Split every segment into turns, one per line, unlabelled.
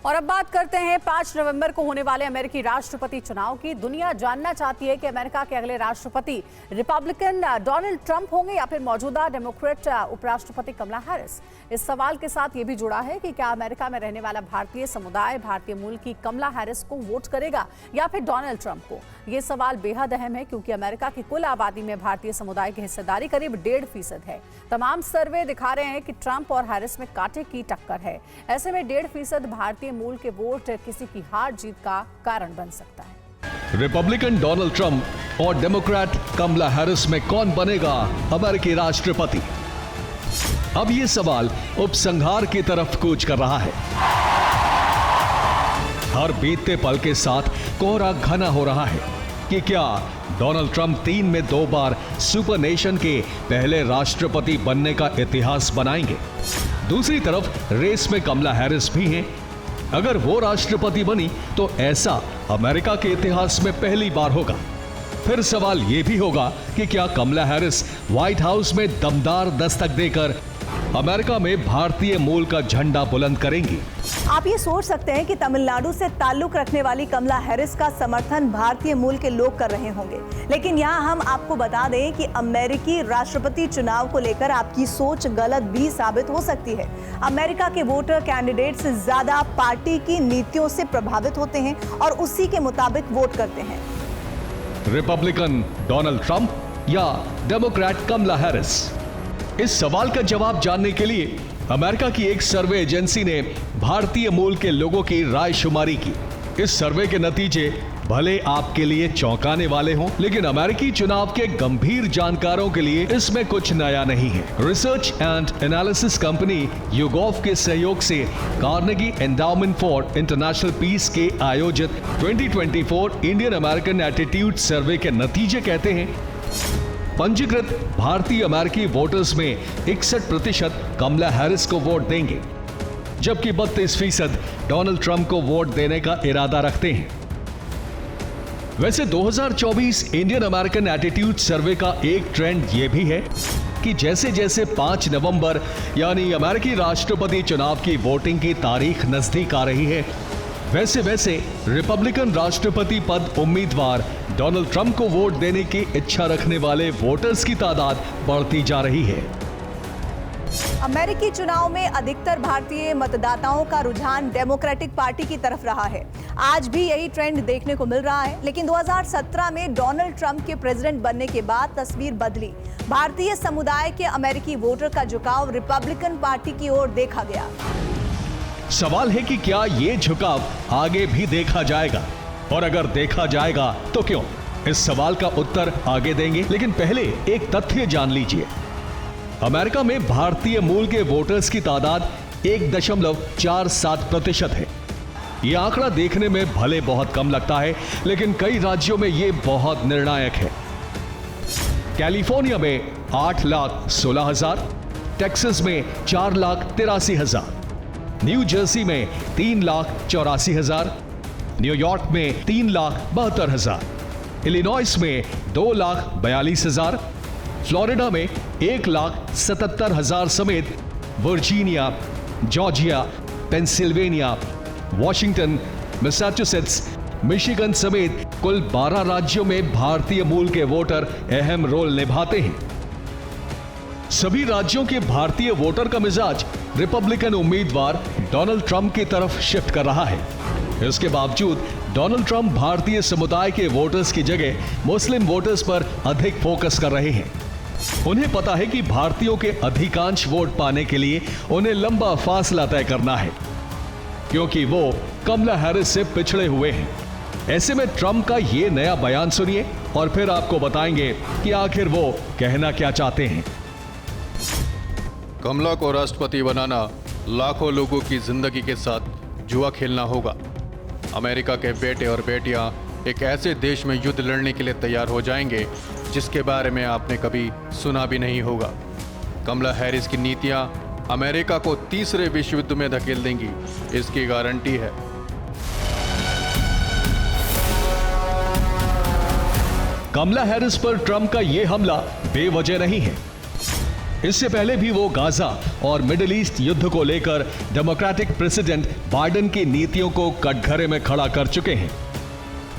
और अब बात करते हैं 5 नवंबर को होने वाले अमेरिकी राष्ट्रपति चुनाव की। दुनिया जानना चाहती है कि अमेरिका के अगले राष्ट्रपति रिपब्लिकन डोनाल्ड ट्रंप होंगे या फिर मौजूदा डेमोक्रेट उपराष्ट्रपति कमला हैरिस। इस सवाल के साथ ये भी जुड़ा है कि क्या अमेरिका में रहने वाला भारतीय समुदाय भारतीय मूल की कमला हैरिस को वोट करेगा या फिर डोनाल्ड ट्रंप को। ये सवाल बेहद अहम है क्योंकि अमेरिका की कुल आबादी में भारतीय समुदाय की हिस्सेदारी करीब 1.5% है। तमाम सर्वे दिखा रहे हैं कि ट्रंप और हैरिस में कांटे की टक्कर है। ऐसे में 1.5% भारतीय मूल के वोट किसी की हार जीत का कारण बन सकता है।
रिपब्लिकन डोनाल्ड ट्रंप और डेमोक्रेट कमला हैरिस में कौन बनेगा अमेरिकी राष्ट्रपति? अब ये सवाल उपसंहार की तरफ कूच कर रहा है। हर बीतते पल के साथ कोहरा घना हो रहा है कि क्या डोनाल्ड ट्रंप 3 में 2 बार सुपर नेशन के पहले राष्ट्रपति बनने का इतिहास बनाएंगे। दूसरी तरफ रेस में कमला हैरिस भी हैं। अगर वो राष्ट्रपति बनी तो ऐसा अमेरिका के इतिहास में पहली बार होगा। फिर सवाल ये भी होगा कि क्या कमला हैरिस व्हाइट हाउस में दमदार दस्तक देकर अमेरिका में भारतीय मूल का झंडा बुलंद करेंगी।
आप ये सोच सकते हैं कि तमिलनाडु से ताल्लुक रखने वाली कमला हैरिस का समर्थन भारतीय मूल के लोग कर रहे होंगे, लेकिन यहाँ हम आपको बता दें कि अमेरिकी राष्ट्रपति चुनाव को लेकर आपकी सोच गलत भी साबित हो सकती है। अमेरिका के वोटर कैंडिडेट से ज्यादा पार्टी की नीतियों से प्रभावित होते हैं और उसी के मुताबिक वोट करते हैं।
रिपब्लिकन डोनाल्ड ट्रंप या डेमोक्रेट कमला हैरिस? इस सवाल का जवाब जानने के लिए अमेरिका की एक सर्वे एजेंसी ने भारतीय मूल के लोगों की राय शुमारी की। इस सर्वे के नतीजे भले आपके लिए चौंकाने वाले हों, लेकिन अमेरिकी चुनाव के गंभीर जानकारों के लिए इसमें कुछ नया नहीं है। Research and analysis company YouGov के सहयोग से Carnegie Endowment for International Peace के आयोजित 2024 इंडियन अमेरिकन एटीट्यूड सर्वे के नतीजे कहते हैं पंजीकृत भारतीय अमेरिकी वोटर्स में 61% कमला हैरिस को वोट देंगे, जबकि 32% डोनाल्ड ट्रंप को वोट देने का इरादा रखते हैं। वैसे 2024 इंडियन अमेरिकन एटीट्यूड सर्वे का एक ट्रेंड यह भी है कि जैसे जैसे 5 नवंबर यानी अमेरिकी राष्ट्रपति चुनाव की वोटिंग की तारीख नजदीक आ रही है, वैसे वैसे रिपब्लिकन राष्ट्रपति पद उम्मीदवार डोनाल्ड ट्रंप को वोट देने की इच्छा रखने वाले वोटर्स की तादाद बढ़ती जा रही है।
अमेरिकी चुनाव में अधिकतर भारतीय मतदाताओं का रुझान डेमोक्रेटिक पार्टी की तरफ रहा है। आज भी यही ट्रेंड देखने को मिल रहा है, लेकिन 2017 में डोनाल्ड ट्रंप के प्रेसिडेंट बनने के बाद तस्वीर बदली। भारतीय समुदाय के अमेरिकी वोटर का झुकाव रिपब्लिकन पार्टी की ओर देखा गया।
सवाल है कि क्या ये झुकाव आगे भी देखा जाएगा, और अगर देखा जाएगा तो क्यों? इस सवाल का उत्तर आगे देंगे, लेकिन पहले एक तथ्य जान लीजिए। अमेरिका में भारतीय मूल के वोटर्स की तादाद 1.47% है। यह आंकड़ा देखने में भले बहुत कम लगता है, लेकिन कई राज्यों में यह बहुत निर्णायक है। कैलिफोर्निया में 8,16,000, टेक्सास में 4,83,000, न्यू जर्सी में 3,84,000, न्यूयॉर्क में 3,72,000, इलिनॉइस में 2,42,000, फ्लोरिडा में 1,77,000 समेत Virginia, Georgia, Pennsylvania, Washington, Massachusetts, Michigan समेत कुल 12 राज्यों में भारतीय मूल के वोटर अहम रोल निभाते हैं। सभी राज्यों के भारतीय वोटर का मिजाज रिपब्लिकन उम्मीदवार डोनाल्ड ट्रंप की तरफ शिफ्ट कर रहा है। इसके बावजूद डोनाल्ड ट्रंप भारतीय समुदाय के वोटर्स की जगह मुस्लिम वोटर्स पर अधिक फोकस कर रहे हैं। उन्हें पता है कि भारतीयों के अधिकांश वोट पाने के लिए उन्हें लंबा फासला तय करना है, क्योंकि वो कमला हैरिस से पिछड़े हुए हैं। ऐसे में ट्रंप का ये नया बयान सुनिए और फिर आपको बताएंगे कि आखिर वो कहना क्या चाहते हैं।
कमला को राष्ट्रपति बनाना लाखों लोगों की जिंदगी के साथ जुआ खेलना होगा। अमेरिका के बेटे और बेटियां एक ऐसे देश में युद्ध लड़ने के लिए तैयार हो जाएंगे जिसके बारे में आपने कभी सुना भी नहीं होगा। कमला हैरिस की नीतियां अमेरिका को तीसरे विश्व युद्ध में धकेल देंगी, इसकी गारंटी है।
कमला हैरिस पर ट्रंप का यह हमला बेवजह नहीं है। इससे पहले भी वो गाजा और मिडिल ईस्ट युद्ध को लेकर डेमोक्रेटिक प्रेसिडेंट बाइडेन की नीतियों को कटघरे में खड़ा कर चुके हैं।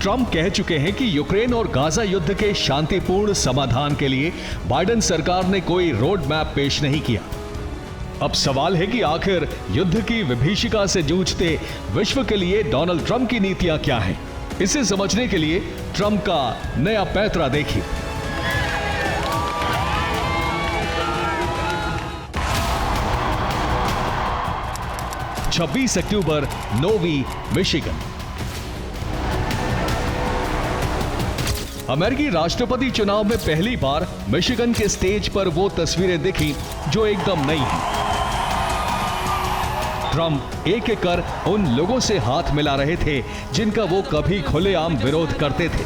ट्रंप कह चुके हैं कि यूक्रेन और गाजा युद्ध के शांतिपूर्ण समाधान के लिए बाइडेन सरकार ने कोई रोड मैप पेश नहीं किया। अब सवाल है कि आखिर युद्ध की विभीषिका से जूझते विश्व के लिए डोनाल्ड ट्रंप की नीतियां क्या हैं? इसे समझने के लिए ट्रंप का नया पैंतरा देखिए। 26 अक्टूबर, नोवी, मिशिगन। अमेरिकी राष्ट्रपति चुनाव में पहली बार मिशिगन के स्टेज पर वो तस्वीरें दिखी जो एकदम नई हैं। ट्रंप एक एक कर उन लोगों से हाथ मिला रहे थे जिनका वो कभी खुलेआम विरोध करते थे।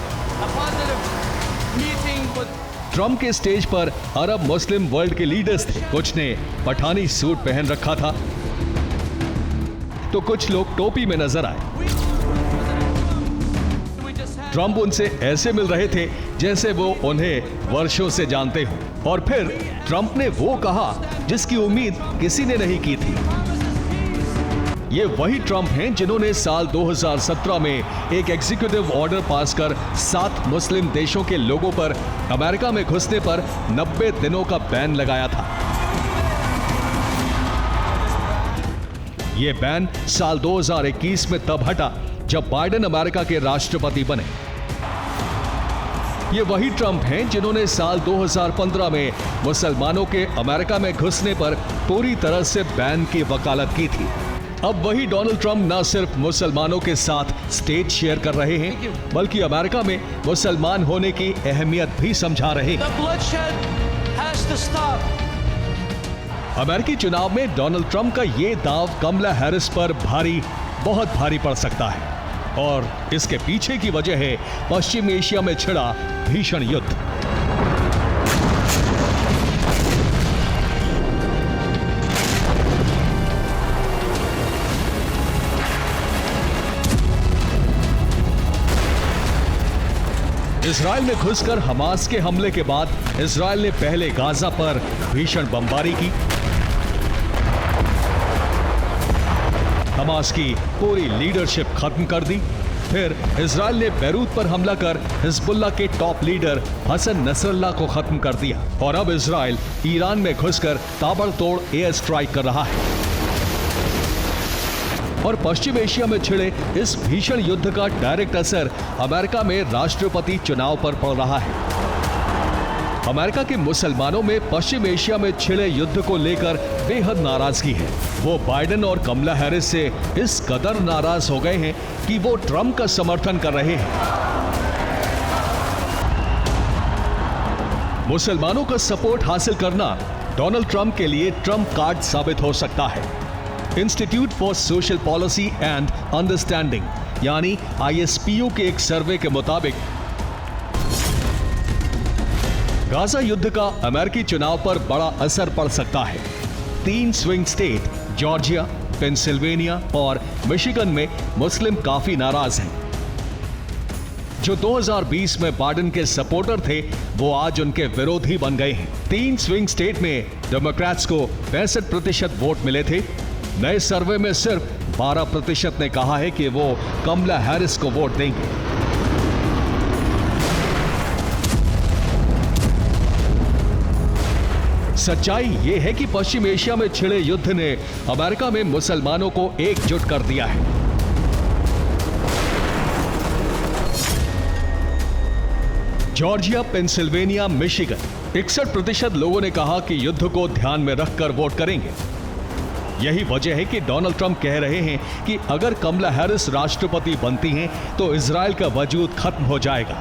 ट्रंप के स्टेज पर अरब मुस्लिम वर्ल्ड के लीडर्स थे। कुछ ने पठानी सूट पहन रखा था तो कुछ लोग टोपी में नजर आए। ट्रंप उनसे ऐसे मिल रहे थे जैसे वो उन्हें वर्षों से जानते हो। और फिर ट्रंप ने वो कहा जिसकी उम्मीद किसी ने नहीं की थी। ये वही ट्रंप हैं जिन्होंने साल 2017 में एक एग्जीक्यूटिव ऑर्डर पास कर 7 मुस्लिम देशों के लोगों पर अमेरिका में घुसने पर 90 दिनों का बैन लगाया था। यह बैन साल 2021 में तब हटा जब बाइडेन अमेरिका के राष्ट्रपति बने। ये वही ट्रंप हैं जिन्होंने साल 2015 में मुसलमानों के अमेरिका में घुसने पर पूरी तरह से बैन की वकालत की थी। अब वही डोनाल्ड ट्रंप न सिर्फ मुसलमानों के साथ स्टेज शेयर कर रहे हैं बल्कि अमेरिका में मुसलमान होने की अहमियत भी समझा रहे हैं। अमेरिकी चुनाव में डोनाल्ड ट्रंप का ये दाव कमला हैरिस पर बहुत भारी पड़ सकता है और इसके पीछे की वजह है पश्चिम एशिया में छिड़ा भीषण युद्ध। इजराइल में घुसकर हमास के हमले के बाद इजराइल ने पहले गाजा पर भीषण बमबारी की। हमास की पूरी लीडरशिप खत्म कर दी। फिर इजराइल ने बैरूत पर हमला कर हिजबुल्लाह के टॉप लीडर हसन नसरल्लाह को खत्म कर दिया। और अब इजराइल ईरान में घुसकर ताबड़तोड़ एयर स्ट्राइक कर रहा है। और पश्चिम एशिया में छिड़े इस भीषण युद्ध का डायरेक्ट असर अमेरिका में राष्ट्रपति चुनाव पर पड़ रहा है। अमेरिका के मुसलमानों में पश्चिम एशिया में छिड़े युद्ध को लेकर बेहद नाराजगी है। वो बाइडेन और कमला हैरिस से इस कदर नाराज हो गए हैं कि वो ट्रंप का समर्थन कर रहे हैं। मुसलमानों का सपोर्ट हासिल करना डोनाल्ड ट्रंप के लिए ट्रंप कार्ड साबित हो सकता है। Institute for social policy and understanding यानी ISPO के एक सर्वे के मुताबिक गाजा युद्ध का अमेरिकी चुनाव पर बड़ा असर पड़ सकता है। 3 स्विंग स्टेट जॉर्जिया, पेंसिल्वेनिया और मिशिगन में मुस्लिम काफी नाराज हैं। जो 2020 में बाइडेन के सपोर्टर थे वो आज उनके विरोधी बन गए हैं। 3 स्विंग स्टेट में डेमोक्रेट्स को 65% वोट मिले थे। नए सर्वे में सिर्फ 12% ने कहा है कि वो कमला हैरिस को वोट देंगे। सच्चाई ये है कि पश्चिम एशिया में छिड़े युद्ध ने अमेरिका में मुसलमानों को एकजुट कर दिया है। जॉर्जिया, पेंसिल्वेनिया, मिशिगन 61% लोगों ने कहा कि युद्ध को ध्यान में रखकर वोट करेंगे। यही वजह है कि डोनाल्ड ट्रंप कह रहे हैं कि अगर कमला हैरिस राष्ट्रपति बनती हैं तो इजराइल का वजूद खत्म हो जाएगा।